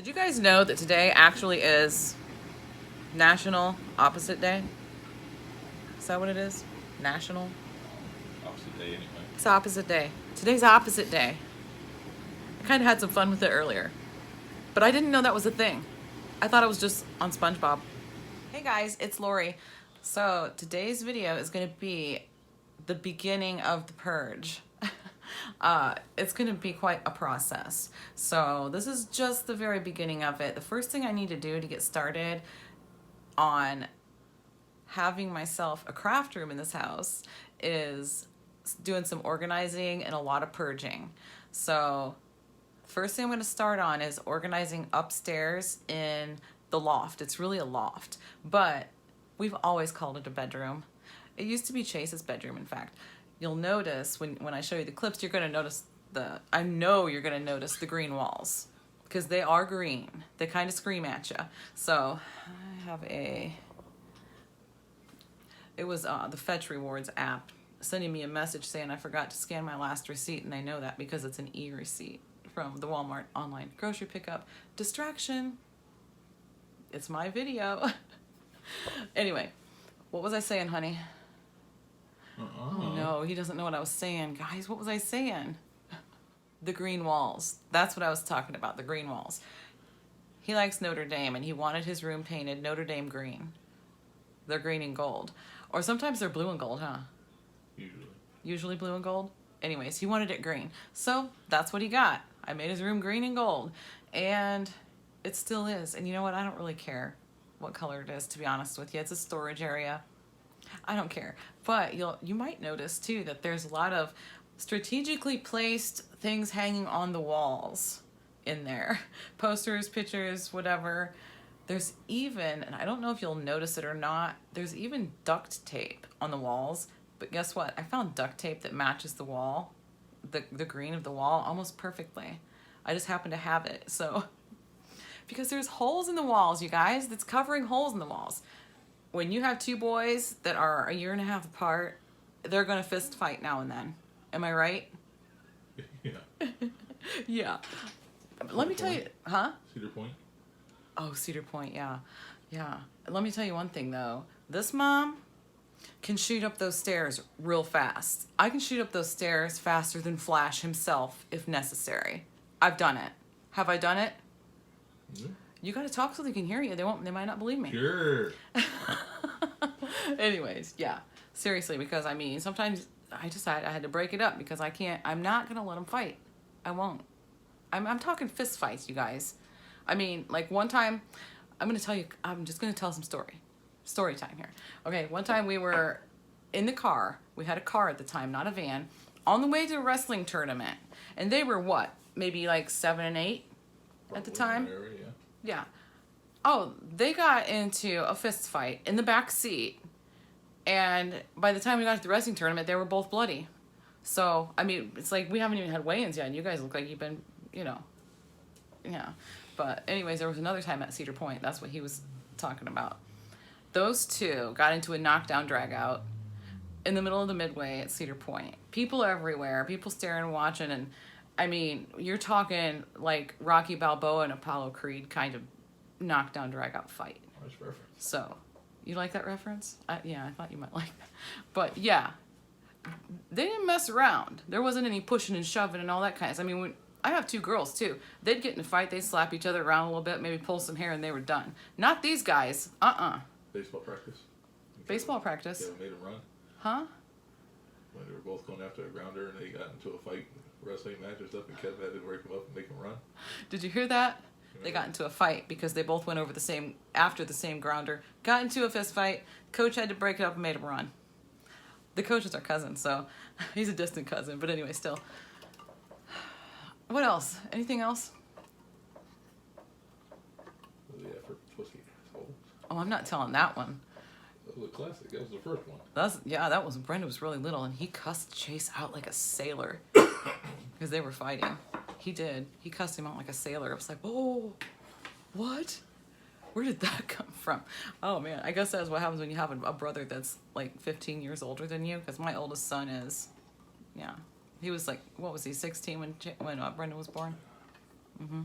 Did you guys know that today actually is National Opposite Day? Is that what it is? National? Opposite day anyway. It's opposite day. Today's opposite day. I kind of had some fun with it earlier. But I didn't know that was a thing. I thought it was just on SpongeBob. Hey guys, it's Lori. So today's video is going to be the beginning of the purge. It's going to be quite a process. So this is just the very beginning of it. The first thing I need to do to get started on having myself a craft room in this house is doing some organizing and a lot of purging. So first thing I'm going to start on is organizing upstairs in the loft. It's really a loft, but we've always called it a bedroom. It used to be Chase's bedroom, in fact. You'll notice when I show you the clips, you're going to notice I know you're going to notice the green walls because they are green. They kind of scream at you. So I have it was the Fetch Rewards app sending me a message saying I forgot to scan my last receipt, and I know that because it's an e-receipt from the Walmart online grocery pickup. Distraction. It's my video. Anyway, what was I saying, honey? Oh no, he doesn't know what I was saying. Guys, what was I saying? The green walls. That's what I was talking about, the green walls. He likes Notre Dame, and he wanted his room painted Notre Dame green. They're green and gold. Or sometimes they're blue and gold, huh? Usually blue and gold? Anyways, he wanted it green. So that's what he got. I made his room green and gold. And it still is. And you know what? I don't really care what color it is, to be honest with you. It's a storage area. I don't care. But you might notice, too, that there's a lot of strategically placed things hanging on the walls in there. Posters, pictures, whatever. There's even, and I don't know if you'll notice it or not, there's even duct tape on the walls. But guess what? I found duct tape that matches the wall, the green of the wall, almost perfectly. I just happen to have it. So, because there's holes in the walls, you guys, that's covering holes in the walls. When you have two boys that are a year and a half apart, they're going to fist fight now and then. Am I right? Yeah. Yeah. Let me tell you, huh? Cedar Point? Oh, Cedar Point, yeah. Yeah. Let me tell you one thing, though. This mom can shoot up those stairs real fast. I can shoot up those stairs faster than Flash himself, if necessary. I've done it. Have I done it? Yeah. You got to talk so they can hear you. They might not believe me. Sure. Anyways, yeah. Seriously, because, I mean, sometimes I had to break it up because I'm not going to let them fight. I won't. I'm talking fist fights, you guys. I mean, like one time, I'm just going to tell some story time here. Okay, one time we were in the car. We had a car at the time, not a van, on the way to a wrestling tournament. And they were what? Maybe like 7 and 8 at the time? Area, yeah. Yeah. Oh, they got into a fist fight in the back seat. And by the time we got to the wrestling tournament, they were both bloody. So, I mean, it's like we haven't even had weigh-ins yet, and you guys look like you've been, yeah. But anyways, there was another time at Cedar Point. That's what he was talking about. Those two got into a knockdown drag-out in the middle of the midway at Cedar Point. People everywhere, people staring and watching, and I mean, you're talking like Rocky Balboa and Apollo Creed kind of knockdown drag-out fight. Nice reference. So, you like that reference? Yeah, I thought you might like that. But yeah, they didn't mess around. There wasn't any pushing and shoving and all that kind of stuff. I mean, I have two girls too. They'd get in a fight, they'd slap each other around a little bit, maybe pull some hair, and they were done. Not these guys. Baseball practice? Baseball practice. Yeah, made them run. Huh? When they were both going after a grounder and they got into a fight, wrestling match or stuff, and Kevin had to break them up and make them run. Did you hear that? They got into a fight because they both went over after the same grounder. Got into a fist fight. Coach had to break it up and made him run. The coach is our cousin, so he's a distant cousin. But anyway, still. What else? Anything else? Yeah, for Pussy. Oh, I'm not telling that one. That was a classic. That was the first one. That was Brenda was really little, and he cussed Chase out like a sailor because they were fighting. He did. He cussed him out like a sailor. I was like, oh, what? Where did that come from? Oh, man. I guess that's what happens when you have a brother that's like 15 years older than you, because my oldest son is, yeah. He was like, what was he, 16 when Brenda was born? Mm-hmm.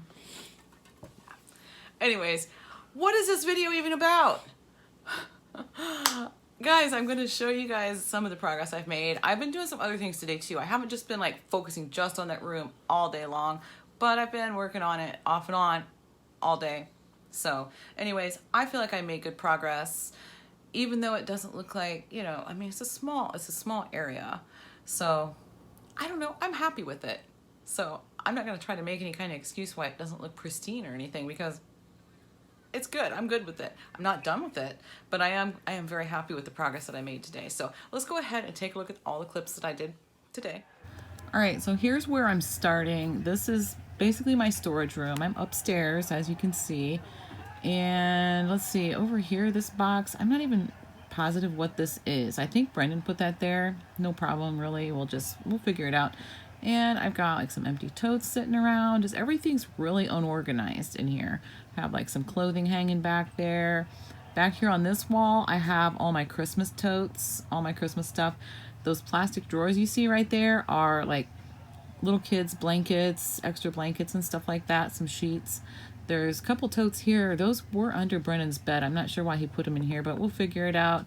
Anyways, what is this video even about? Guys, I'm going to show you guys some of the progress I've made. I've been doing some other things today too. I haven't just been like focusing just on that room all day long, but I've been working on it off and on all day. So anyways, I feel like I made good progress, even though it doesn't look like, you know, I mean, it's a small area. So I don't know, I'm happy with it. So I'm not going to try to make any kind of excuse why it doesn't look pristine or anything, because it's good. I'm good with it. I'm not done with it, but I am very happy with the progress that I made today. So let's go ahead and take a look at all the clips that I did today. All right, so here's where I'm starting. This is basically my storage room. I'm upstairs, as you can see. And let's see, over here, this box, I'm not even positive what this is. I think Brendan put that there. No problem, really. We'll figure it out. And I've got like some empty totes sitting around. Just everything's really unorganized in here. I have like some clothing hanging back there. Back here on this wall, I have all my Christmas totes, all my Christmas stuff. Those plastic drawers you see right there are like little kids' blankets, extra blankets and stuff like that, some sheets. There's a couple totes here. Those were under Brennan's bed. I'm not sure why he put them in here, but we'll figure it out.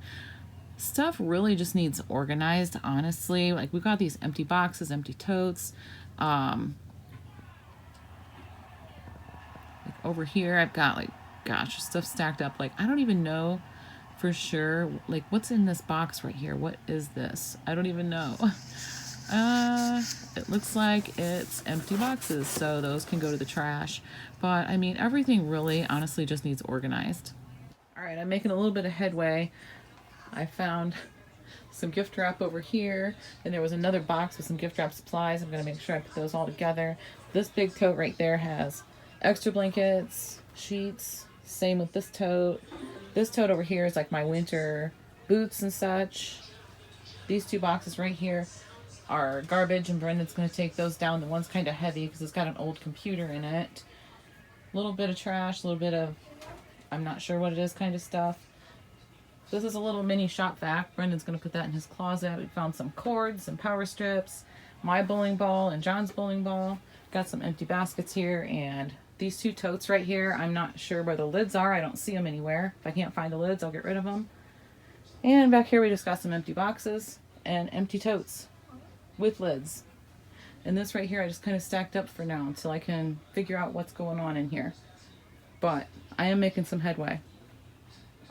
Stuff really just needs organized, honestly. Like, we've got these empty boxes, empty totes. Like over here, I've got like, gosh, stuff stacked up. Like, I don't even know for sure. Like, what's in this box right here? What is this? I don't even know. It looks like it's empty boxes, so those can go to the trash. But I mean, everything really, honestly, just needs organized. All right, I'm making a little bit of headway. I found some gift wrap over here, and there was another box with some gift wrap supplies. I'm gonna make sure I put those all together. This big tote right there has extra blankets, sheets, same with this tote. This tote over here is like my winter boots and such. These two boxes right here are garbage, and Brendan's gonna take those down. The one's kind of heavy because it's got an old computer in it. A little bit of trash, a little bit of, I'm not sure what it is, kind of stuff. This is a little mini shop vac. Brendan's going to put that in his closet. We found some cords, some power strips, my bowling ball and John's bowling ball. Got some empty baskets here, and these two totes right here. I'm not sure where the lids are. I don't see them anywhere. If I can't find the lids, I'll get rid of them. And back here we just got some empty boxes and empty totes with lids. And this right here I just kind of stacked up for now until I can figure out what's going on in here. But I am making some headway.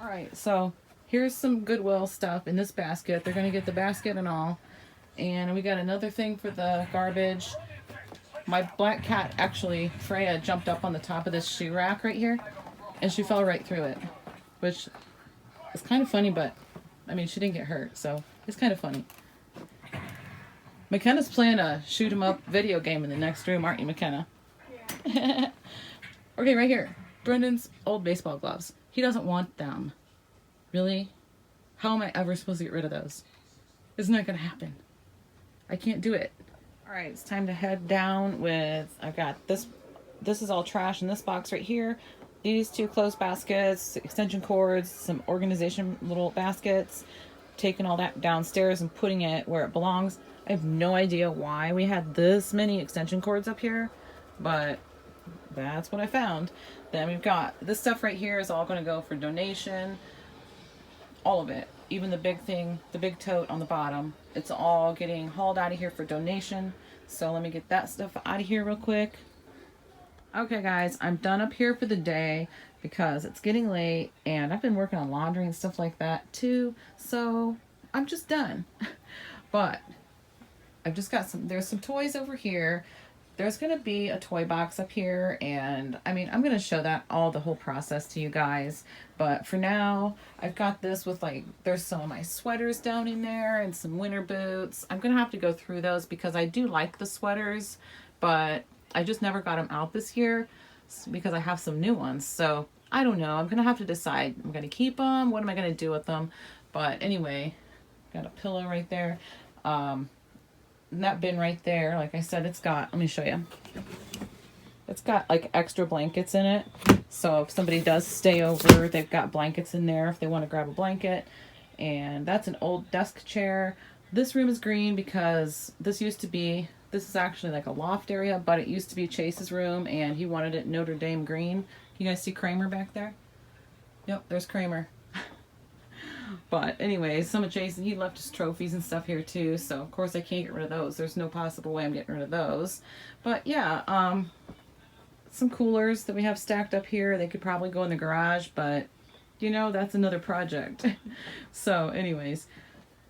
All right, so here's some Goodwill stuff in this basket. They're gonna get the basket and all. And we got another thing for the garbage. My black cat, actually, Freya, jumped up on the top of this shoe rack right here, and she fell right through it, which is kind of funny, but I mean, she didn't get hurt, so it's kind of funny. McKenna's playing a shoot 'em up video game in the next room, aren't you, McKenna? Yeah. Okay, right here. Brendan's old baseball gloves. He doesn't want them. Really? How am I ever supposed to get rid of those? It's not gonna happen. I can't do it. All right, it's time to head down with, I've got this is all trash in this box right here. These two clothes baskets, extension cords, some organization little baskets. Taking all that downstairs and putting it where it belongs. I have no idea why we had this many extension cords up here, but that's what I found. Then we've got this stuff right here is all going to go for donation. All of it, even the big thing, the big tote on the bottom, it's all getting hauled out of here for donation. So let me get that stuff out of here real quick. Okay guys, I'm done up here for the day because it's getting late and I've been working on laundry and stuff like that too. So I'm just done. But I've just got there's some toys over here. There's going to be a toy box up here, and I mean, I'm going to show that the whole process to you guys. But for now, I've got this with like, there's some of my sweaters down in there and some winter boots. I'm going to have to go through those because I do like the sweaters, but I just never got them out this year because I have some new ones. So I don't know. I'm going to have to decide. I'm going to keep them. What am I going to do with them? But anyway, got a pillow right there. That bin right there, like I said, it's got, let me show you. It's got like extra blankets in it. So if somebody does stay over, they've got blankets in there if they want to grab a blanket. And that's an old desk chair. This room is green because this used to be This is actually like a loft area, but it used to be Chase's room, and he wanted it Notre Dame green. You guys see Kramer back there? Yep, there's Kramer. But anyways, some of Jason, he left his trophies and stuff here too, so of course I can't get rid of those. There's no possible way I'm getting rid of those. But yeah, some coolers that we have stacked up here. They could probably go in the garage, but you know, that's another project. So anyways,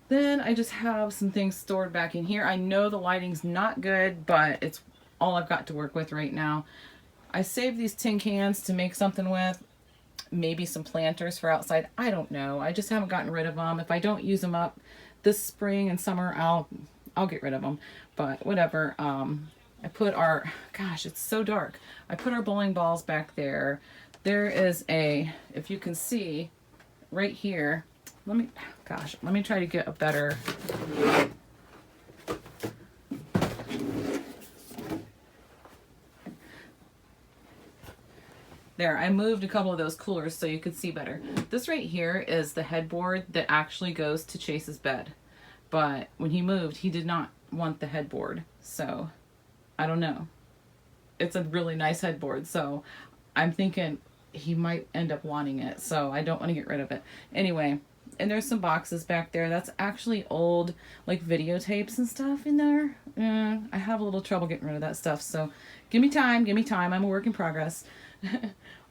then I just have some things stored back in here. I know the lighting's not good, but it's all I've got to work with right now. I saved these tin cans to make something with. Maybe some planters for outside. I don't know. I just haven't gotten rid of them. If I don't use them up this spring and summer, I'll get rid of them. But whatever. I put our, gosh, it's so dark. I put our bowling balls back there. There is a, if you can see right here, let me try to get a better, there, I moved a couple of those coolers so you could see better. This right here is the headboard that actually goes to Chase's bed. But when he moved, he did not want the headboard. So, I don't know. It's a really nice headboard, so I'm thinking he might end up wanting it. So, I don't want to get rid of it. Anyway, and there's some boxes back there. That's actually old, like, videotapes and stuff in there. I have a little trouble getting rid of that stuff. So, give me time. I'm a work in progress.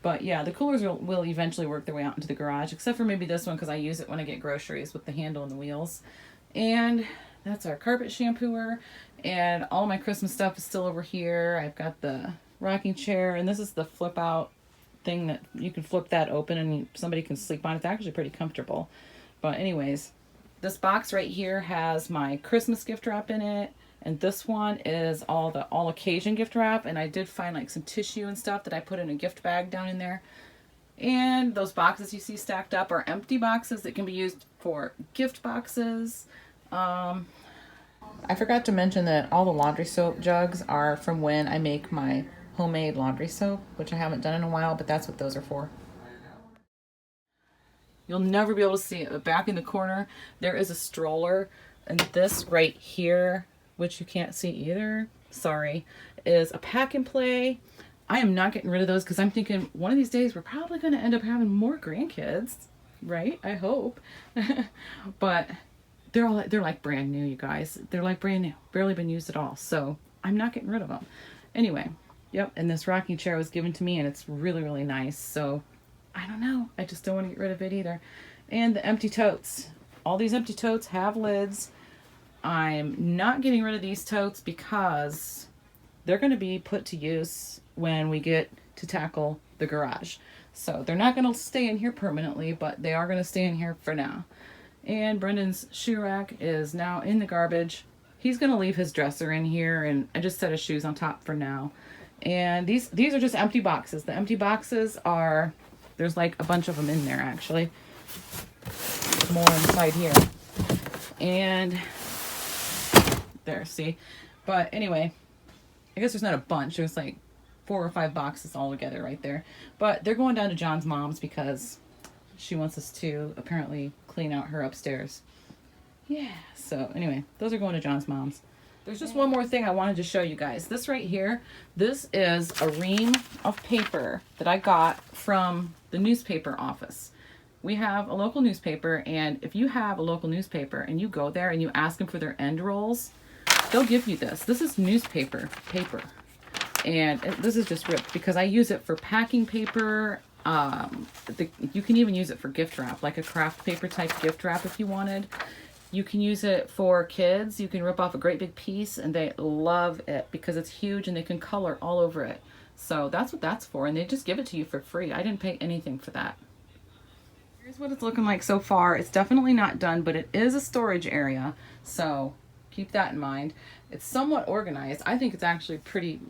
But yeah, the coolers will eventually work their way out into the garage, except for maybe this one because I use it when I get groceries with the handle and the wheels. And that's our carpet shampooer, and all my Christmas stuff is still over here. I've got the rocking chair, and this is the flip out thing that you can flip that open and somebody can sleep on. It's actually pretty comfortable. But anyways, this box right here has my Christmas gift wrap in it. And this one is all the all occasion gift wrap, and I did find like some tissue and stuff that I put in a gift bag down in there. And those boxes you see stacked up are empty boxes that can be used for gift boxes. I forgot to mention that all the laundry soap jugs are from when I make my homemade laundry soap, which I haven't done in a while, but that's what those are for. You'll never be able to see it, but back in the corner there is a stroller, and this right here, which you can't see either, sorry, is a pack and play. I am not getting rid of those because I'm thinking one of these days we're probably going to end up having more grandkids, right? I hope. But they're like brand new, you guys. They're like brand new, barely been used at all. So I'm not getting rid of them. Anyway, yep. And this rocking chair was given to me, and it's really, really nice. So I don't know. I just don't want to get rid of it either. And the empty totes. All these empty totes have lids. I'm not getting rid of these totes because they're going to be put to use when we get to tackle the garage. So they're not going to stay in here permanently, but they are going to stay in here for now. And Brendan's shoe rack is now in the garbage. He's going to leave his dresser in here, and I just set his shoes on top for now. And these are just empty boxes. The empty boxes are, there's like a bunch of them in there actually. More inside here. And there, see? But anyway, I guess there's not a bunch. There's like 4 or 5 boxes all together right there. But they're going down to John's mom's because she wants us to apparently clean out her upstairs. Yeah, so anyway, those are going to John's mom's. There's just one more thing I wanted to show you guys. This right here, this is a ream of paper that I got from the newspaper office. We have a local newspaper, and if you have a local newspaper and you go there and you ask them for their end rolls, they'll give you this. This is newspaper paper, and this is just ripped because I use it for packing paper. You can even use it for gift wrap, like a craft paper type gift wrap if you wanted. You can use it for kids. You can rip off a great big piece, and they love it because it's huge and they can color all over it. So that's what that's for, and they just give it to you for free. I didn't pay anything for that. Here's what it's looking like so far. It's definitely not done, but it is a storage area, so keep that in mind. It's somewhat organized. I think it's actually pretty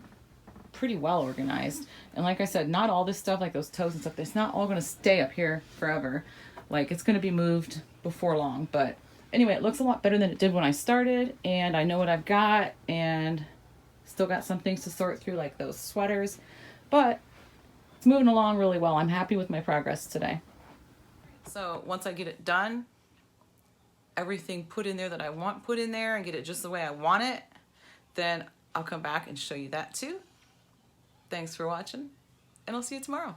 well organized. And like I said, not all this stuff, like those toes and stuff, it's not all going to stay up here forever. Like, it's going to be moved before long. But anyway, it looks a lot better than it did when I started, and I know what I've got, and still got some things to sort through, like those sweaters. But it's moving along really well. I'm happy with my progress today. So once I get it done, everything put in there that I want put in there and get it just the way I want it, then I'll come back and show you that too. Thanks for watching, and I'll see you tomorrow.